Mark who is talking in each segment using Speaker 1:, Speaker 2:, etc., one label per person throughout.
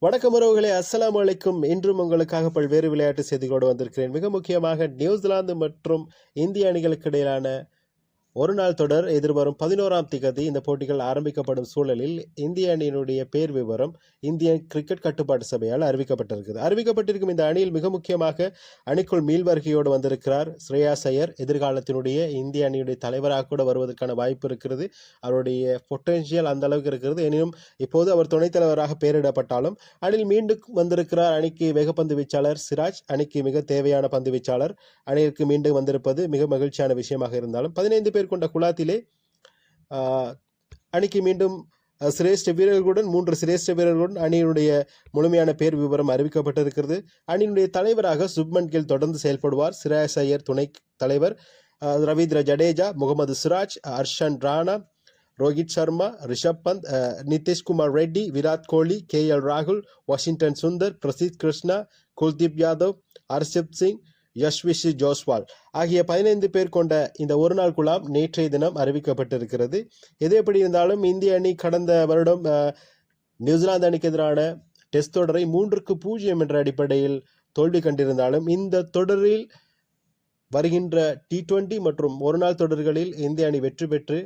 Speaker 1: வணக்கம் உறவுகளே, அஸ்ஸலாமு அலைக்கும். இன்றும் உங்களுக்காக பல்வேறு விளையாட்டு செய்திகளோடு வந்திருக்கிறேன். மிக முக்கியமாக நியூசிலாந்து மற்றும் இந்திய அணிகளுக்கு இடையிலான ஒரு நாள் தொடர் எதிர்வரும் 11ஆம் திகதி இந்த போட்டிகள் ஆரம்பிக்கப்படும் சூழலில் இந்திய அணியினுடைய பேர் விவரம் இந்திய கிரிக்கெட் கட்டுப்பாட்டு சபையால் அறிவிக்கப்பட்டிருக்கும் இந்த அணியில் மிக முக்கியமாக அணிக்குள் மீள்வருகையோடு வந்திருக்கிறார் ஸ்ரேயாஸ் ஐயர். எதிர்காலத்தினுடைய இந்திய அணியுடைய தலைவராக கூட வருவதற்கான வாய்ப்பு இருக்கிறது. அவருடைய பொட்டென்ஷியல் அந்த அளவுக்கு இருக்கிறது. எனினும் இப்போது அவர் துணைத் தலைவராக பெயரிடப்பட்டாலும் அணியில் மீண்டும் வந்திருக்கிறார். அணிக்கு வேகப்பந்து வீச்சாளர் சிராஜ், அணிக்கு மிக தேவையான பந்து வீச்சாளர். அணிக்கு மீண்டும் வந்திருப்பது மிக மகிழ்ச்சியான விஷயமாக இருந்தாலும் 15 பேர் கொண்ட குழாத்திலே அணிக்கு மீண்டும் சிரேஷ்ட வீரர்களுடன் 3 சிரேஷ்ட வீரர்களுடன் அணியினுடைய முழுமையான பேர் விவரம் அறிவிக்கப்பட்டிருக்கிறது. அணியினுடைய தலைவராக சுப்மன் கில் தொடர்ந்து செயல்படுவார். ஸ்ரேயாஸ் ஐயர் துணை தலைவர், ரவீந்திர ஜடேஜா, முகமது சிராஜ், ஹர்ஷன் ராணா, ரோஹித் சர்மா, ரிஷப் பந்த், நிதிஷ்குமார் ரெட்டி, விராட் கோலி, KL ராகுல், வாஷிங்டன் சுந்தர், பிரசித் கிருஷ்ணா, குல்தீப் யாதவ், ஹர்ஷப் சிங், யஷ்விஷி ஜோஸ்வால் ஆகிய 15 பேர் கொண்ட இந்த ஒரு நாள் குழாம் நேற்றைய தினம் அறிவிக்கப்பட்டிருக்கிறது. எது எப்படி இருந்தாலும் இந்திய அணி கடந்த வருடம் நியூசிலாந்து அணிக்கு எதிரான டெஸ்ட் தொடரை 3-0 என்ற அடிப்படையில் தோல்வி கண்டிருந்தாலும் இந்த தொடரில் வருகின்ற T20 மற்றும் ஒரு நாள் தொடர்களில் இந்திய அணி வெற்றி பெற்று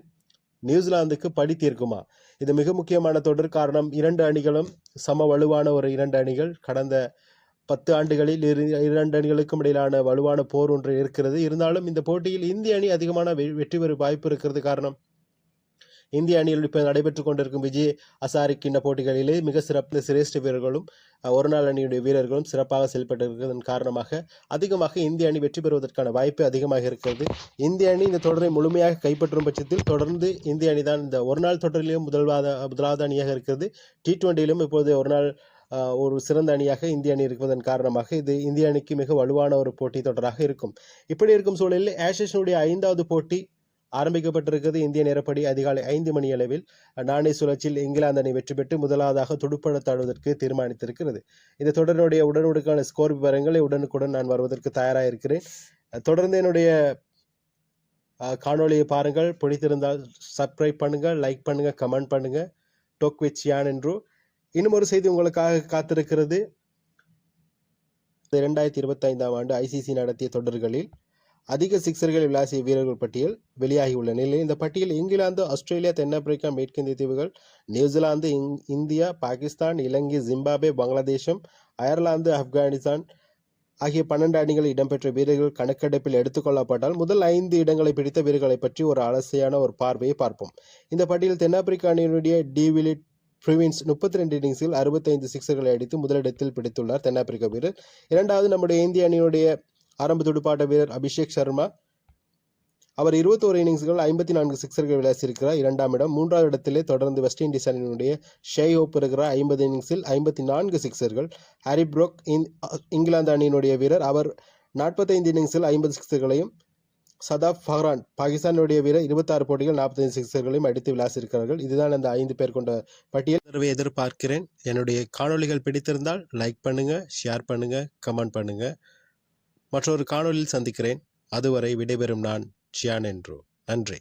Speaker 1: நியூசிலாந்துக்கு படி தீர்க்குமா? இது மிக முக்கியமான தொடர். காரணம், 2 அணிகளும் சம வலுவான ஒரு 2 அணிகள். கடந்த 10 ஆண்டுகளில் 2 அணிகளுக்கும் இடையிலான வலுவான போர் ஒன்று இருக்கிறது. இருந்தாலும் இந்த போட்டியில் இந்திய அணி அதிகமான வெற்றி பெறும் வாய்ப்பு இருக்கிறது. காரணம், இந்திய அணியில் இப்போ நடைபெற்றுக் கொண்டிருக்கும் விஜய் ஹசாரே கிண்ண போட்டிகளிலே மிக சிறந்த சிரேஷ்ட வீரர்களும் ஒரு நாள் அணியுடைய வீரர்களும் சிறப்பாக செயல்பட்டிருக்கிறதன் காரணமாக அதிகமாக இந்திய அணி வெற்றி பெறுவதற்கான வாய்ப்பு அதிகமாக இருக்கிறது. இந்திய அணி இந்த தொடரை முழுமையாக கைப்பற்றும் பட்சத்தில் தொடர்ந்து இந்திய அணி தான் இந்த ஒரு நாள் தொடரிலும் முதலாவது அணியாக இருக்கிறது. T20யிலும் இப்போது ஒரு நாள் ஒரு சிறந்த அணியாக இந்திய அணி இருப்பதன் காரணமாக இது இந்திய அணிக்கு மிக வலுவான ஒரு போட்டி தொடராக இருக்கும். இப்படி இருக்கும் சூழலில் ஆஷஸினுடைய 5வது போட்டி ஆரம்பிக்கப்பட்டிருக்கிறது. இந்திய நேரப்படி அதிகாலை 5 மணி அளவில் நாணய சுழற்சியில் இங்கிலாந்து அணி வெற்றி பெற்று முதலாவதாக துடுப்படுத்தாடுவதற்கு தீர்மானித்திருக்கிறது. இந்த தொடரினுடைய உடனுக்குடனான ஸ்கோர் விவரங்களை உடனுக்குடன் நான் வருவதற்கு தயாராக இருக்கிறேன். தொடர்ந்து என்னுடைய காணொலியை பாருங்கள். பிடித்திருந்தால் சப்ஸ்கிரைப் பண்ணுங்க, லைக் பண்ணுங்க, கமெண்ட் பண்ணுங்க. டோக் வித் சியான் என்று இன்னும் ஒரு செய்தி உங்களுக்காக காத்திருக்கிறது. 2025ஆம் ஆண்டு ICC நடத்திய தொடர்களில் அதிக சிக்சர்கள் விளாசிய வீரர்கள் பட்டியல் வெளியாகியுள்ள நிலையில் இந்த பட்டியல் இங்கிலாந்து, ஆஸ்திரேலியா, தென்னாப்பிரிக்கா, மேற்கிந்திய தீவுகள், நியூசிலாந்து, இந்தியா, பாகிஸ்தான், இலங்கை, ஜிம்பாப்வே, பங்களாதேசம், அயர்லாந்து, ஆப்கானிஸ்தான் ஆகிய 12 அணிகள் இடம்பெற்ற வீரர்கள் கணக்கெடுப்பில் எடுத்துக்கொள்ளப்பட்டால் முதல் 5 இடங்களை பிடித்த வீரர்களை பற்றி ஒரு அலசையான ஒரு பார்வையை பார்ப்போம். இந்த பட்டியல் தென்னாப்பிரிக்க அணியினுடைய டிவிலிட் பிரிவின்ஸ் 32 இன்னிங்ஸில் 65 சிக்சர்களை அடித்து முதலிடத்தில் பிடித்துள்ளார் தென்னாப்பிரிக்க வீரர். இரண்டாவது நம்முடைய இந்திய அணியுடைய ஆரம்ப துடுப்பாட்ட வீரர் அபிஷேக் சர்மா. அவர் 21 இன்னிங்ஸ்கள் 54 சிக்சர்கள் விளாசியிருக்கிறார், 2ஆம் இடம். 3வது இடத்திலே தொடர்ந்து வெஸ்ட் இண்டீஸ் அணியினுடைய ஷேய் ஹோப் இருக்கிறார், 50 இன்னிங்ஸில் 54 சிக்சர்கள். ஹாரி ப்ரோக் இங்கிலாந்து அணியினுடைய வீரர், அவர் 45 இன்னிங்ஸில் 50 சிக்சர்களையும். சதாப் ஃபஹ்ரான் பாகிஸ்தானுடைய வீரர் 26 போட்டிகள் 45 சிக்சர்களையும் அடித்து விளாசியிருக்கிறார்கள். இதுதான் அந்த 5 பேர் கொண்ட பட்டியல். எதிர்பார்க்கிறேன். என்னுடைய காணொலிகள் பிடித்திருந்தால் லைக் பண்ணுங்க, ஷேர் பண்ணுங்க, கமெண்ட் பண்ணுங்க. மற்றொரு காணொலியில் சந்திக்கிறேன். அதுவரை விடைபெறும் நான் சியான் என்று. நன்றி.